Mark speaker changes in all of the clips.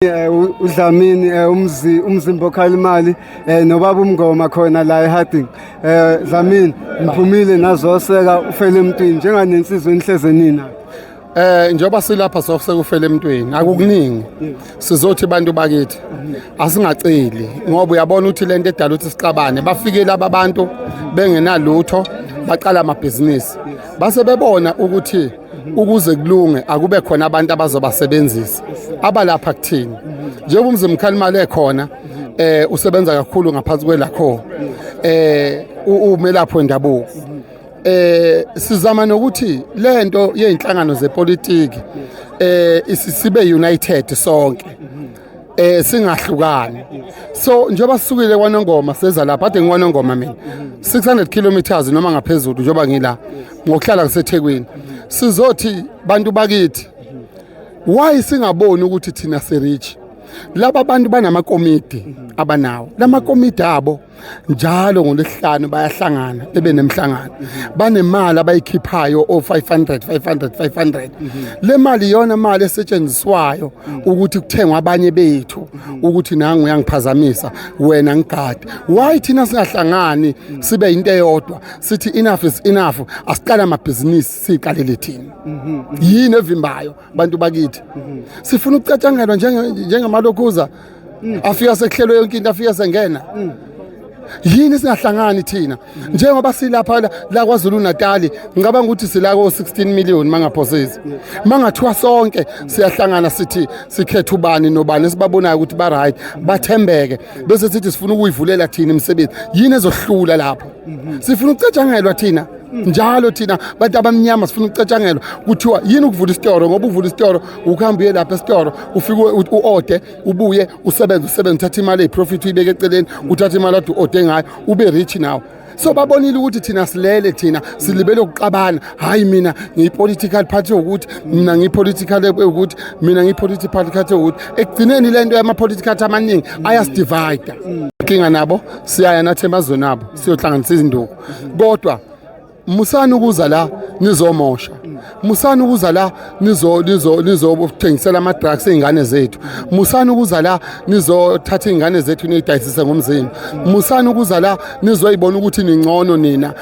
Speaker 1: uDlamini umzimba okhalimali nobaba uMngoma khona la eHarding. Dlamini niphumile nazoseka ufele emntwini njenganensizwe enihleze nina.
Speaker 2: Njengoba silapha sofuseka ufele emntwini akukuningi sizothi bantu bakithi asingaceli ngoba uyabona ukuthi lento edala ukuthi sixabane bafike laba bantu bengenalutho baqala amabhizinisi base bebona ukuthi ukuze kulunge akube khona abantu abazobasebenzisa abalapha kuthini njengoba umzimba khalimali ekhona usebenza kakhulu ngaphansi kwelakho umelapho wendabuko sizama nokuthi lento yeinhlangano zepolitiki sibe united sonke singahlukani so njoba sisukile kwaNongoma seza lapha ade ngikwaNongoma mina 600 kilometers noma ngaphezulu njoba ngila ngokuhlala ngaseThekwini sizothi bantu bakithi why singaboni ukuthi thina serich laba bantu banamakomiti abanawo lamakomiti abo njalo ngolesihlanu bayahlangana benemhlangano banemali abayikhiphayo o 500 le mali yona mali esetshenziswayo ukuthi kuthengwa abanye bethu ukuthi nangu uyangiphazamisa wena ngigade why thina singahlangani sibe into eyodwa sithi enough is enough asiqala amabhizinisi siqalele thina yini evimbayo bantu bakithi sifuna ukucatshangelwa njengamalokhuza afika sekuhlelo yonke into afika sengena yini singahlangani thina njengoba silapha la kwaZulu Natal ngicabanga ukuthi sila ko 16 million mangaphosisi mangathiwa sonke siyahlangana sithi sikhetha ubani nobani esibabonayo ukuthi ba right bathembeke bese sithi sifuna ukuyivulela thina imisebenzi yini ezohlula lapho sifuna ukucatshangelwa thina njalo thina bantu abamnyama sifuna ukucatshangelwa kuthiwa yini ukuvula isitoro ngoba uvula isitoro ukuhamba uye lapha esitoro ufike uode ubuye usebenza uthatha imali eprofit uyibeke eceleni uthatha imali ade uode ngayo ube rich now so babonile ukuthi thina silele thina silibele ukuqabana hayi mina ngiyipolitical party ukuthi mina ngiyipolitical ukuthi mina ngiyipolitical party ukuthi ekugcineni lento yama-political amaningi ayasdivide inkinga nabo siyaya nathi emazweni abo siyohlanganisa izinduku kodwa musani ukuza la nizomosha musani ukuza la nizothengisela ama-drugs ey'ngane zethu musani ukuza la nizothatha iy'ngane zethu niyidayisise ngomzimba musani ukuza la nizoyibona ukuthi ningcono nina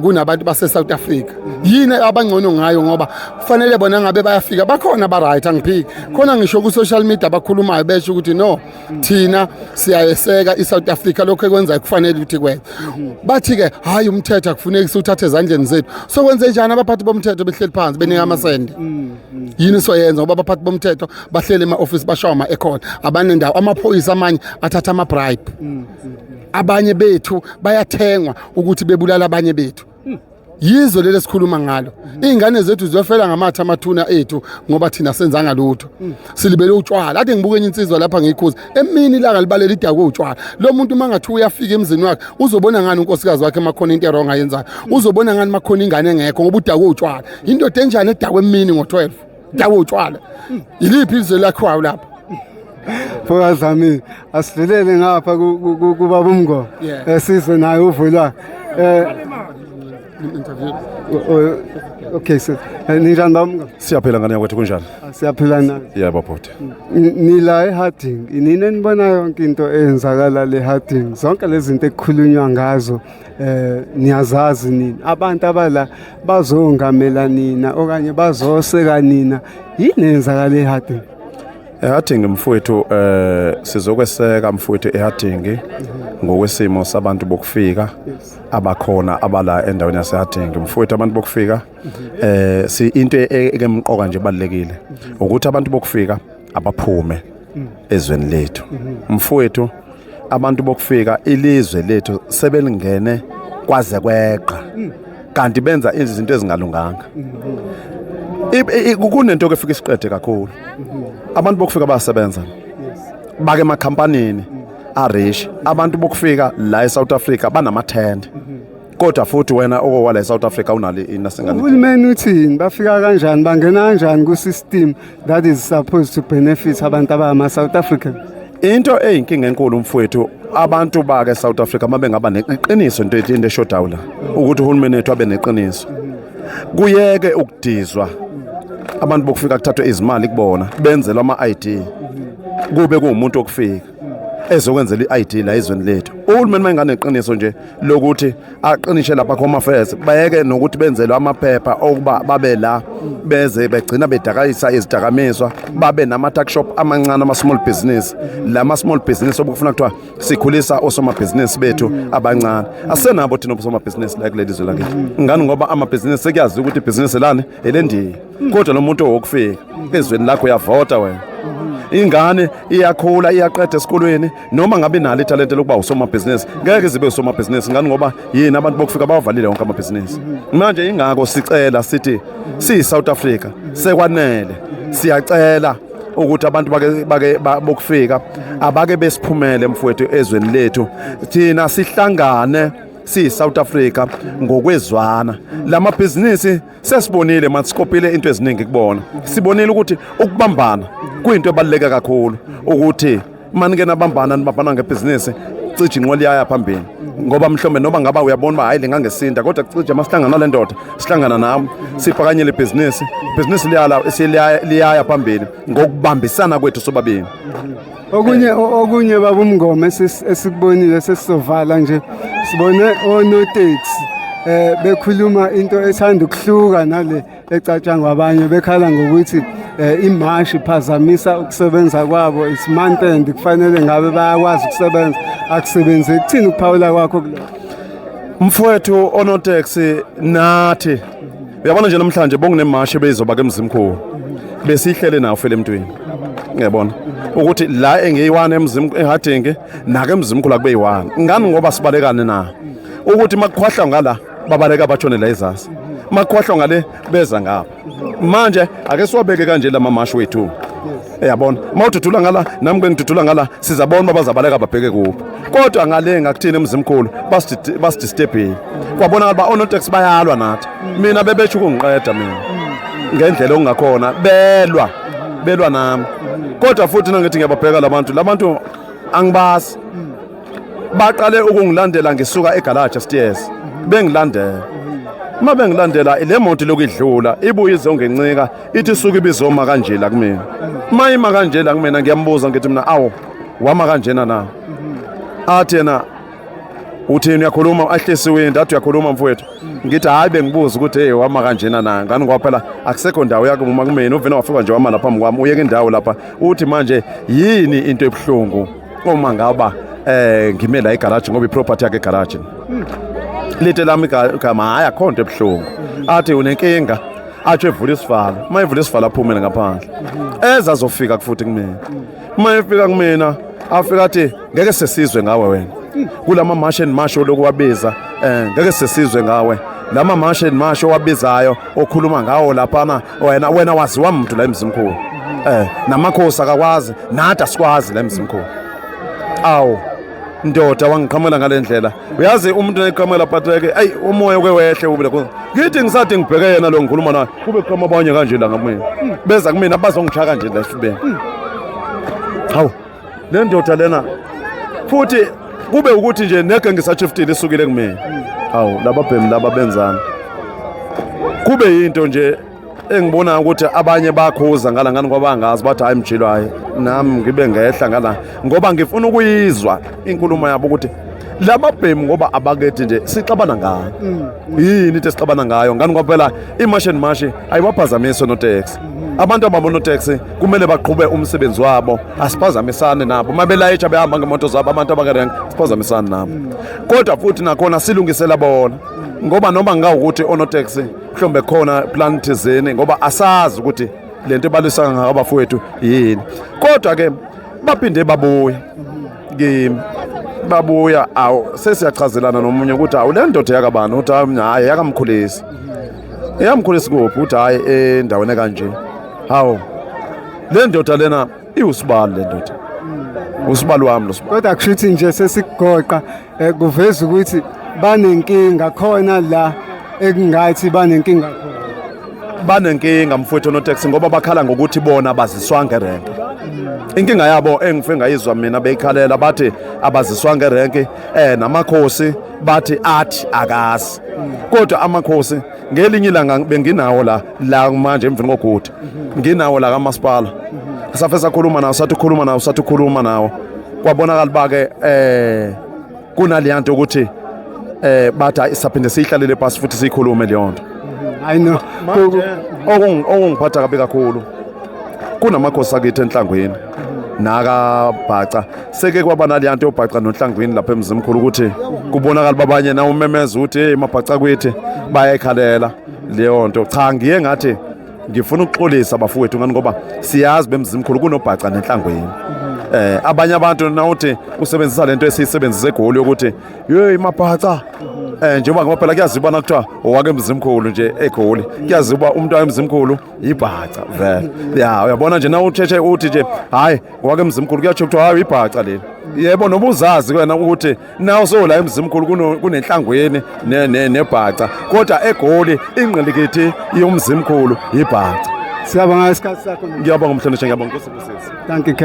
Speaker 2: kunabantu base-South Africa yini abangcono ngayo ngoba kufanele bona ngabe bayafika bakhona ba-right angiphiki khona ngisho ku-social media bakhulumayo besho ukuthi no thina siyayeseka i-South Africa lokho ekwenzayo kufanele ukuthi kwenze bathi-ke hhayi umthetho akufuneki siwuthathe ezandleni zethu so kwenze njani abaphathi bomthetho behleli phansi benika amasende yini soyenza ngoba abaphathi bomthetho bahleli ema-office bashawa ama-ekhona abanendawo amaphoyisa amanye athatha ama-bribe abanye bethu bayathengwa ukuthi bebulala abanye bethu yizo leli sikhuluma ngalo iy'ngane zethu ziyofela ngamathe amathuna ethu ngoba thina senzanga lutho silibele utshwala ade ngibuke enye insizwa lapha ngiyikhuza emini ilanga libalela idakwe utshwala lo muntu mangathi uyafika emzini wakhe uzobona ngani unkosikazi wakhe emakhona into erong ayenzayo uzobona ngani makhona ingane engekho ngoba udakwe utshwala indoda enjani edakwe emini ngo-12 dakwe utshwala yiliphi izwe lakhiwayo lapha
Speaker 1: Mfowethu Dlamini asidlulele ngapha kubaba uMngoma sizwe naye uvulwa okay so ninjani baba uMngoma
Speaker 3: Siyaphila ngane yakwethu kunjani?
Speaker 1: Siyaphila na
Speaker 3: Yebo bhuti.
Speaker 1: Nila eHarding inini enibona yonke into eyenzakala le Harding zonke lezi zinto ekukhulunywa ngazo niyazazi nini abantu abala bazongamela nina okanye bazoseka nina yini eyenzakala eHarding
Speaker 3: eHarding mfowethu sizokweseka mfowethu eHarding ngokwesimo sabantu bokufika abakhona abala endaweni yaseHarding mfowethu abantu bokufika si into ekemqoka nje balekile ukuthi abantu bokufika abaphume ezweni lethu mfowethu abantu bokufika ilizwe lethu sebelingene kwaze kweqa kanti benza izinto ezingalunganga kunento efika isiqede kakhulu abantu bokufika bayasebenza bake emakhampanini arish abantu bokufika la eSouth Africa banamathenda kodwa futhi wena okwala eSouth Africa unali inasengane
Speaker 1: uhulumeni uthini bafika kanjani bangena kanjani ku system that is supposed to benefit abantu abama South African
Speaker 3: into eyinkinga enkulu mfowethu abantu bake eSouth Africa mabe ngaba neqiniso into eshodayo la ukuthi uhulumeni wethu abe neqiniso kuyeke ukudizwa abantu bokufika kuthathwe izimali kubona benzelwa ama-ID kube kuumuntu okufika ezokwenzela i-ID la izweni lethu. Uhulumeni manganeqiniso nje lokuthi aqinishe lapha Home Affairs bayeke nokuthi benzelwe amaphepha okuba babe la beze begcina bedakayisa izidakamizwa, babe nama-tuck shop amancane ama-small business, lama small business obukufuna kuthiwa sikhulisa osomabhizinisi bethu abancane. Asenabo thina osomabhizinisi la kuleli zwe lakithi. Ngani ngoba amabhizinisi sekuyazi ukuthi ibhizinisi lani elendiye, kodwa lo muntu wokufika ezweni lakho uyavota wena. Ingane iyakhula iyaqeda esikolweni noma ngabe nalo italente lokuba usomabhizinisi ngeke zibe usomabhizinisi ngani ngoba yini abantu bokufika bavalile wonke amabhizinisi. Manje ingako sicela sithi siyi-South Africa sekwanele siyacela ukuthi abantu bake bokufika abake besiphumele mfowethu ezweni lethu thina sihlangane siyi-South Africa ngokwezwana. Lamabhizinisi sesibonile manje sikopile into eziningi kubona. Sibonile ukuthi ukubambana kuyinto ebaluleke kakhulu ukuthi manike nabambana nibambana ngebhizinisi cije inqoli yaya phambili ngoba mhlombe noba ngaba uyabona ba hayi lengangesinda kodwa cije masihlangana nale ndoda sihlangana nami siphakanyele ibhizinisi liyaya phambili ngokubambisana kwethu sobabili.
Speaker 1: Okunye baba umngoma esikubonile sesizovala nje sibone onoteksi bekhuluma into ethanda ukuhluka nale ecatshangwa abanye bekhala ngokuthi imashi iphazamisa ukusebenza kwabo, it's month end kufanele ngabe bayakwazi ukusebenza akusebenze. Kuthini ukuphawula kwakho kulokho
Speaker 3: mfowethu onoteksi? Nathi uyabona nje namhlanje bonginemashi bezoba ke Mzimkhulu besihlele nawo fele emntwini, ngiyabona ukuthi la engiyi-1 eHardinge nake Mzimkhulu akube yi-1. Ngani ngoba sibalekane na ukuthi makukhwahla ngala babaleka batshone la ezasi, makukhwahla ngale beza ngapha. Manje ake siwabeke kanje la mamashi wethu, uyabona mawududula ngala nami ngidudula ngala sizabona bazabaleka babheke kuphi, kodwa ngale ngakuthini Mzimkhulu basidistebhile kwabona ngaba onoteksi bayalwa nathi. Mina bebetsho ukungiqeda mina ngendlela ongakhona belwa nami, kodwa futhi nangithi ngiyababheka labantu angibazi. Baqale ukungilandela ngisuka egarage stairs bengilandela. Uma bengilandela ile moto lokudlula ibuye izongencika ithi suka ibizoma kanje la kumina. Mayima kanje la kumina ngiyambuza ngithi mina awu wama kanjena na. Athi yena uthini uyakhuluma ahlesiwe ndathi uyakhuluma mfowethu. Ngithi hayi bengibuza ukuthi hey wama kanjena na. Ngani ngoba phela akusekho ndawo yakho uma kumina uvena wafika nje wama lapha kwami uyeke indawo lapha. Uthi manje yini into ebuhlungu uma ngaba ngime la egarage ngoba iproperty yakhe egarage. Lithe lami igama hayi akho nto ebuhlungu. Athi unenkinga athi evula isivalo, mayivula isivalo aphumele ngaphandle ezazofika kufuthi kumina. Mayefika kumina afika athi ngeke sesizwe ngawe wena kulama march and march lokuwabiza, ngeke sesizwe ngawe lama march and march owabizayo okhuluma ngawo laphana wena waziwa umuntu la eMzimkhulu. Namakhosi akakwazi nathi asikwazi la eMzimkhulu. Awu ndoda wangiqhamela ngalendlela, uyazi umuntu eqhamela Patrick ayi umoya kwewehle ubile khona. Ngithi ngisathi ngibheke yena lo ngikhuluma naye kube kuqhama abanye kanje la ngamina beza kumina bazongishaya kanje la esifubeni. Hawu le ndoda lena futhi kube ukuthi nje neke ngisachifitile isukile kumina. Hawu lababhemi laba benzana kube yinto nje engibona ukuthi abanye bakhuza ngala ngani ngoba angazi bathi hayi mjilo hayi nami ngibe ngehla ngala ngoba ngifuna ukuyizwa inkulumo yabo ukuthi lababhemi ngoba abakethi nje sixabana ngayo. Yini into esixabana ngayo ngani ngoba phela imarch and march ayiwaphazamisi onoteksi. Abantu ababonoteksi kumele baqhube umsebenzi wabo, asiphazamisane nabo mabelayitsha behamba ngemoto zabo. Abantu abakerenke siphazamisane nabo, kodwa futhi nakhona silungisela bona ngoba noma ngawukuthi onoteksi mhlombe khona plan thizeni ngoba asazi ukuthi lento ebalisa ngabafowethu yini, kodwa ke baphinde babuya awu sesiyachazelana nomunye ukuthi awu le ndoda yakabani uthi hayi yakamkhulisi. Eyamkhulisi kuphi uthi hayi endaweni kanje. Hawu le ndoda lena iwusibali, le ndoda usibali wami lo sibali.
Speaker 1: Kodwa kushuthi nje sesigoqa kuveza ukuthi banenkinga khona la ekungathi banenkinga khona.
Speaker 3: Banenkinga mfowethu onoteksi ngoba bakhala ngokuthi bona baziswa ngerenke. Inkinga yabo engife ngayizwa mina beyikhalela bathi abaziswa ngerenke, namakhosi bathi athi akazi. Kodwa amakhosi ngelinye ilanga benginawo la manje emveni kokuthi nginawo la kaMasipala safe sakhuluma nawo sathi ukhuluma nawo kwabonakala bake kunaliyanto ukuthi bathi saphinde sihlalele phansi futhi sikhulume leyo nto.
Speaker 1: I know.
Speaker 3: Okungiphatha kabi kakhulu kunamakhosi akithi enhlangwini naka Bhaca seke kwaba naliyanto yoBhaca noNhlangwini lapha eMzimkhulu ukuthi kubonakala babanye na umemeza ukuthi hey maBhaca kwethi bayayikhalela leyo nto. Cha ngiye ngathi ngifuna ukuxolisa bafowethu ngani ngoba siyazi beMzimkhulu kunoBhaca neNhlangwini. Abanye abantu nawuthi usebenzisa lento esiyisebenzisa eGoli ukuthi hey maBhaca njengoba ngoba phela kuyaziba nakuthiwa owake eMzimkhulu nje eGoli kuyaziba umuntu wayeMzimkhulu iBhaca vele ya uyabona nje na uthethe uthi nje hayi owake eMzimkhulu kuyatsho ukuthi hayi iBhaca leli yebo nobuzazi wena ukuthi nawo sola eMzimkhulu kunenhlangweni neBhaca kodwa eGoli ingqilikithi yoMzimkhulu iBhaca.
Speaker 1: Siyabonga isikhathi sakho.
Speaker 3: Ngiyabonga umhlonishwa ngiyabonga Nkosi.
Speaker 1: Thank you.